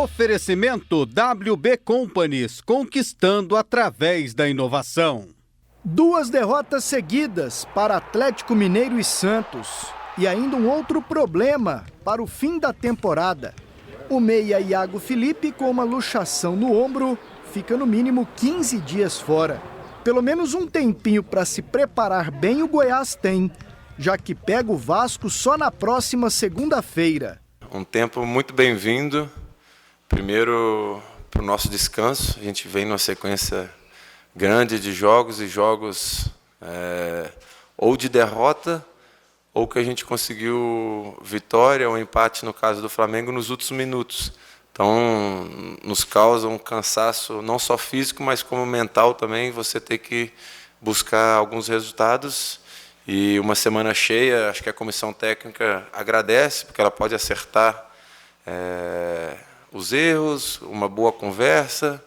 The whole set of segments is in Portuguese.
Oferecimento WB Companies, conquistando através da inovação. 2 derrotas seguidas para Atlético Mineiro e Santos. E ainda um outro problema para o fim da temporada. O meia Iago Felipe, com uma luxação no ombro, fica no mínimo 15 dias fora. Pelo menos um tempinho para se preparar bem o Goiás tem, já que pega o Vasco só na próxima segunda-feira. Um tempo muito bem-vindo. Primeiro, para o nosso descanso. A gente vem numa sequência grande de jogos ou de derrota, ou que a gente conseguiu vitória ou empate, no caso do Flamengo, nos últimos minutos. Então, nos causa um cansaço, não só físico, mas como mental também, você ter que buscar alguns resultados. E uma semana cheia, acho que a comissão técnica agradece, porque ela pode acertar os erros, uma boa conversa,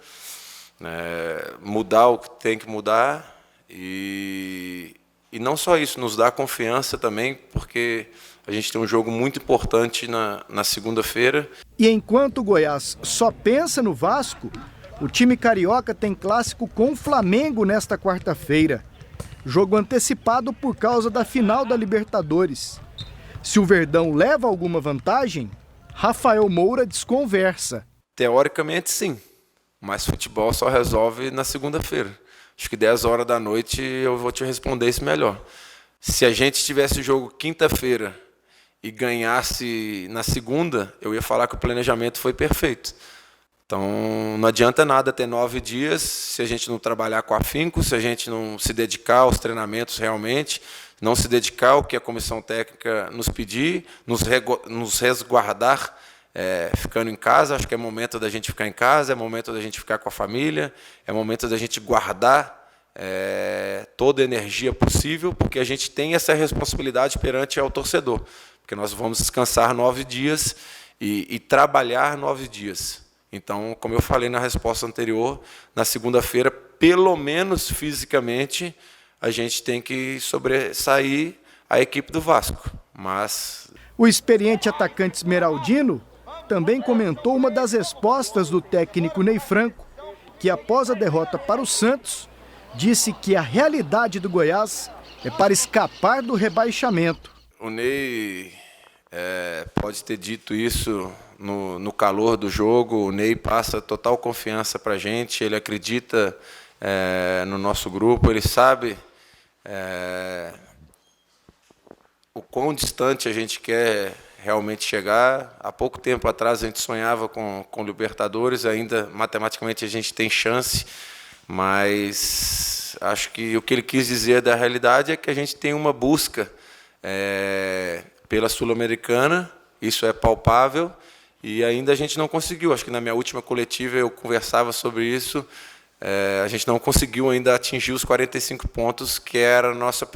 mudar o que tem que mudar. E não só isso, nos dá confiança também, porque a gente tem um jogo muito importante na segunda-feira. E enquanto o Goiás só pensa no Vasco, o time carioca tem clássico com o Flamengo nesta quarta-feira. Jogo antecipado por causa da final da Libertadores. Se o Verdão leva alguma vantagem, Rafael Moura desconversa. Teoricamente, sim, mas futebol só resolve na segunda-feira. Acho que 10 horas da noite eu vou te responder isso melhor. Se a gente tivesse o jogo quinta-feira e ganhasse na segunda, eu ia falar que o planejamento foi perfeito. Então, não adianta nada ter 9 dias se a gente não trabalhar com afinco, se a gente não se dedicar aos treinamentos realmente, não se dedicar ao que a comissão técnica nos pedir, nos resguardar ficando em casa. Acho que é momento da gente ficar em casa, é momento da gente ficar com a família, é momento da gente guardar toda a energia possível, porque a gente tem essa responsabilidade perante ao torcedor, porque nós vamos descansar 9 dias e trabalhar 9 dias. Então, como eu falei na resposta anterior, na segunda-feira, pelo menos fisicamente, a gente tem que sobressair a equipe do Vasco. Mas o experiente atacante esmeraldino também comentou uma das respostas do técnico Ney Franco, que após a derrota para o Santos, disse que a realidade do Goiás é para escapar do rebaixamento. O Ney pode ter dito isso no calor do jogo. O Ney passa total confiança para a gente, ele acredita no nosso grupo, ele sabe o quão distante a gente quer realmente chegar. Há pouco tempo atrás a gente sonhava com Libertadores, ainda matematicamente a gente tem chance, mas acho que o que ele quis dizer da realidade é que a gente tem uma busca pela Sul-Americana, isso é palpável, e ainda a gente não conseguiu. Acho que na minha última coletiva eu conversava sobre isso. A gente não conseguiu ainda atingir os 45 pontos, que era a nossa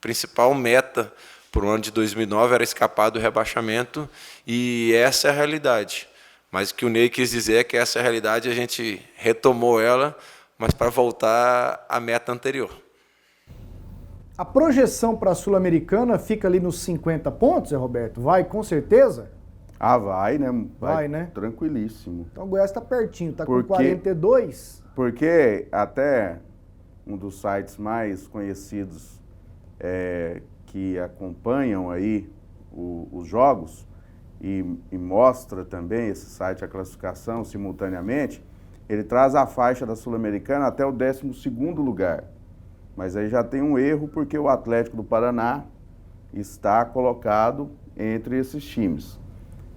principal meta para o ano de 2009, era escapar do rebaixamento, e essa é a realidade. Mas o que o Ney quis dizer é que essa é a realidade, a gente retomou ela, mas para voltar à meta anterior. A projeção para a Sul-Americana fica ali nos 50 pontos, Roberto? Vai, com certeza? Ah, vai, né? Vai, né? Tranquilíssimo. Então o Goiás está pertinho, está com 42. Porque até um dos sites mais conhecidos que acompanham aí os jogos e mostra também esse site a classificação simultaneamente, ele traz a faixa da Sul-Americana até o 12º lugar. Mas aí já tem um erro, porque o Atlético do Paraná está colocado entre esses times.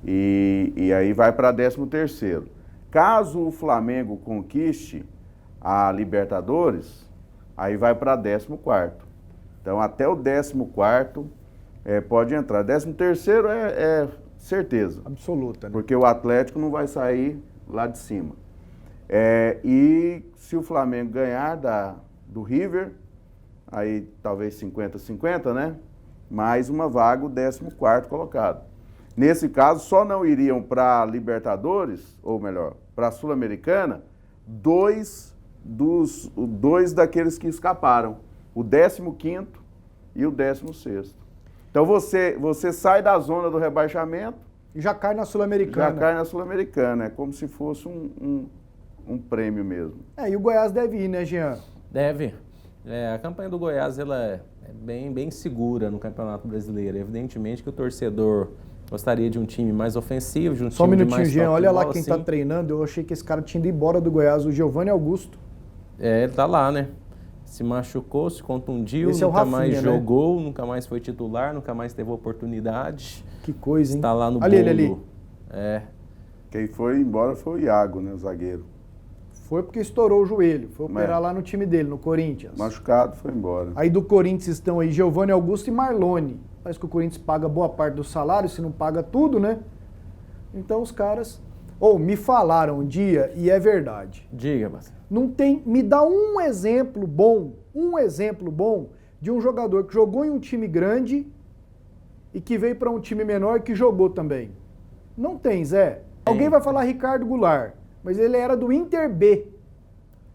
E aí vai para 13º. Caso o Flamengo conquiste a Libertadores, aí vai para 14º. Então até o 14º pode entrar. 13º é certeza. Absoluta, né? Porque o Atlético não vai sair lá de cima. E se o Flamengo ganhar do River, aí talvez 50-50, né? Mais uma vaga, o 14º colocado. Nesse caso, só não iriam para a Libertadores, ou melhor, para a Sul-Americana, dois daqueles que escaparam, o 15º e o 16º. Então você sai da zona do rebaixamento E já cai na Sul-Americana. Já cai na Sul-Americana, é como se fosse um prêmio mesmo. E o Goiás deve ir, né, Jean? Deve. A campanha do Goiás ela é bem segura no Campeonato Brasileiro. Evidentemente que o torcedor gostaria de um time mais ofensivo, de um Só um time de minutinho, mais Jean. toque Olha de lá bola, quem sim. tá treinando. Eu achei que esse cara tinha ido embora do Goiás, o Giovanni Augusto. Ele tá lá, né? Se machucou, se contundiu, Esse é o nunca Rafinha, mais né? jogou, nunca mais foi titular, nunca mais teve oportunidade. Que coisa, hein? Está lá no Olha bolo. ele ali. Quem foi embora foi o Iago, né, o zagueiro. Foi porque estourou o joelho. Foi operar É. lá no time dele, no Corinthians. Machucado, foi embora. Aí do Corinthians estão aí Giovanni Augusto e Marlone. Parece que o Corinthians paga boa parte do salário, se não paga tudo, né? Então os caras... me falaram um dia, e é verdade. Diga, Marcelo. Não tem... Me dá um exemplo bom de um jogador que jogou em um time grande e que veio para um time menor e que jogou também. Não tem, Zé. Alguém vai falar Ricardo Goulart, mas ele era do Inter B.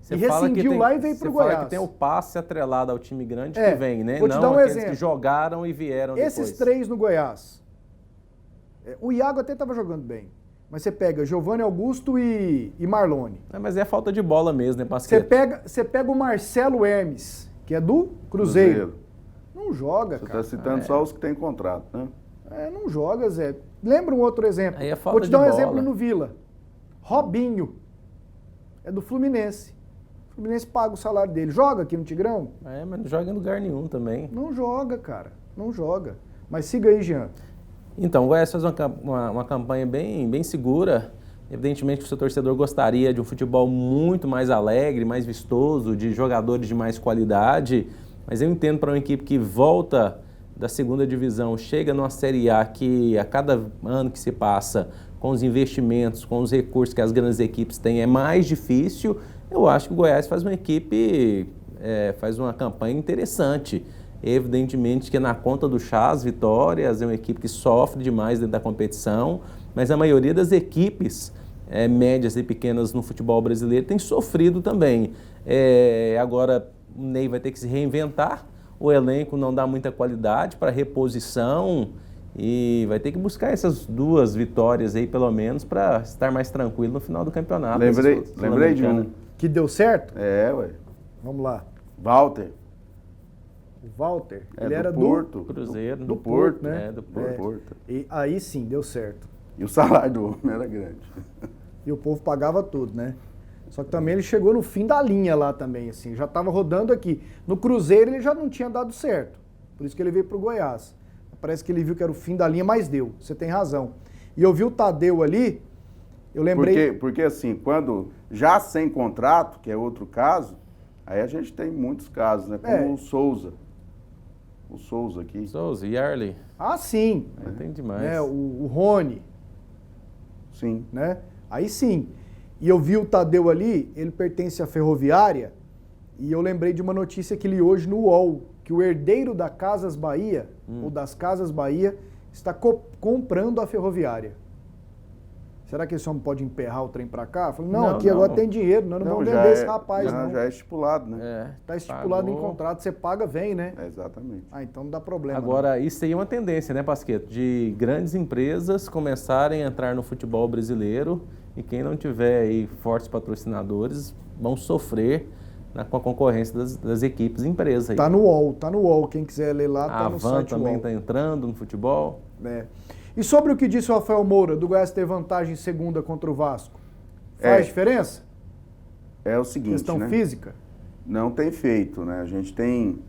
Você E fala que rescindiu lá e veio pro Você fala Goiás. que tem o passe atrelado ao time grande É, que vem, né? vou te Não dar um aqueles exemplo. que jogaram e vieram Esses depois. 3 no Goiás. O Iago até estava jogando bem. Mas você pega Giovanni Augusto e Marlone. Mas é falta de bola mesmo, né, Pasqueta? Você pega o Marcelo Hermes, que é do Cruzeiro. Não joga, Você cara. está citando só os que têm contrato, né? Não joga, Zé. Lembra um outro exemplo? Aí é falta Vou te de dar um bola. exemplo no Vila. Robinho. É do Fluminense. O Fluminense paga o salário dele. Joga aqui no Tigrão? Mas não joga em lugar nenhum também. Não joga, cara. Não joga. Mas siga aí, Jean. Então, o Goiás faz uma campanha bem segura. Evidentemente que o seu torcedor gostaria de um futebol muito mais alegre, mais vistoso, de jogadores de mais qualidade. Mas eu entendo para uma equipe que volta da segunda divisão, chega numa Série A que a cada ano que se passa, com os investimentos, com os recursos que as grandes equipes têm, é mais difícil. Eu acho que o Goiás faz uma campanha interessante. Evidentemente que na conta do chá, as vitórias, é uma equipe que sofre demais dentro da competição, mas a maioria das equipes médias e pequenas no futebol brasileiro tem sofrido também. Agora o Ney vai ter que se reinventar, o elenco não dá muita qualidade para reposição e vai ter que buscar essas 2 vitórias aí pelo menos para estar mais tranquilo no final do campeonato. Lembrei de um. Que deu certo? Ué. Vamos lá. Walter. O Walter, É ele do era Porto. Cruzeiro. do Porto, né? Do Porto. Porto. E aí sim, deu certo. E o salário do homem era grande. E o povo pagava tudo, né? Só que também ele chegou no fim da linha lá também, assim. Já estava rodando aqui. No Cruzeiro ele já não tinha dado certo. Por isso que ele veio pro Goiás. Parece que ele viu que era o fim da linha, mas deu. Você tem razão. E eu vi o Tadeu ali, eu lembrei... Porque assim, quando já sem contrato, que é outro caso, aí a gente tem muitos casos, né? Como o Souza. O Souza aqui. Souza, Yarley. Ah, sim. Tem demais. Né? O Rony, Sim. né? Aí sim. E eu vi o Tadeu ali, ele pertence à Ferroviária, e eu lembrei de uma notícia que li hoje no UOL, que o herdeiro da Casas Bahia, ou das Casas Bahia, está comprando a Ferroviária. Será que esse homem pode emperrar o trem para cá? Eu falei, não, aqui agora tem dinheiro, nós não vamos já vender esse rapaz, não. Já é estipulado, né? Está estipulado em contrato, você paga, vem, né? Exatamente. Então não dá problema. Agora, isso aí é uma tendência, né, Pasqueto? De grandes empresas começarem a entrar no futebol brasileiro e quem não tiver aí fortes patrocinadores vão sofrer com a concorrência das equipes empresas. Aí. Tá no UOL. Quem quiser ler lá, tá no site A Van também UOL. está entrando no futebol. E sobre o que disse o Rafael Moura, do Goiás ter vantagem segunda contra o Vasco, faz diferença? É o seguinte, Questão né? física? Não tem feito, né? A gente tem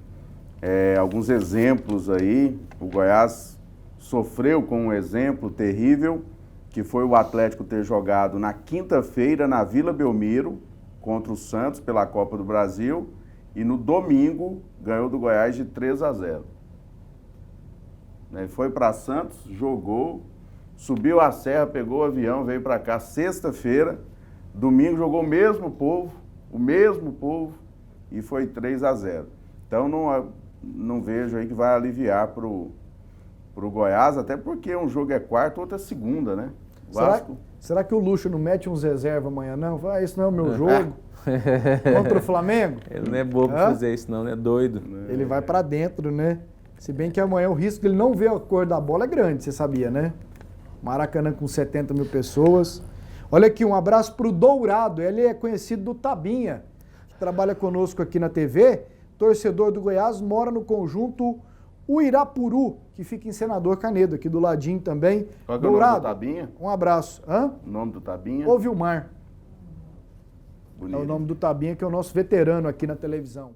alguns exemplos aí. O Goiás sofreu com um exemplo terrível, que foi o Atlético ter jogado na quinta-feira na Vila Belmiro contra o Santos pela Copa do Brasil e no domingo ganhou do Goiás de 3-0. Ele foi para Santos, jogou, subiu a serra, pegou o avião, veio para cá sexta-feira, domingo jogou o mesmo povo, e foi 3-0. Então não vejo aí que vai aliviar pro Goiás, até porque um jogo é quarta, outro é segunda, né? Será que o Luxo não mete uns reserva amanhã, não? Fala, esse não é o meu jogo. Contra o Flamengo? Ele não é bobo pra fazer isso, não, é doido. Ele vai para dentro, né? Se bem que amanhã o risco dele não ver a cor da bola é grande, você sabia, né? Maracanã com 70 mil pessoas. Olha aqui, um abraço para o Dourado, ele é conhecido do Tabinha, que trabalha conosco aqui na TV, torcedor do Goiás, mora no conjunto Uirapuru, que fica em Senador Canedo, aqui do ladinho também. Qual que é o nome do Tabinha? Um abraço. Hã? O nome do Tabinha? Ô Vilmar. Bonito. É o nome do Tabinha, que é o nosso veterano aqui na televisão.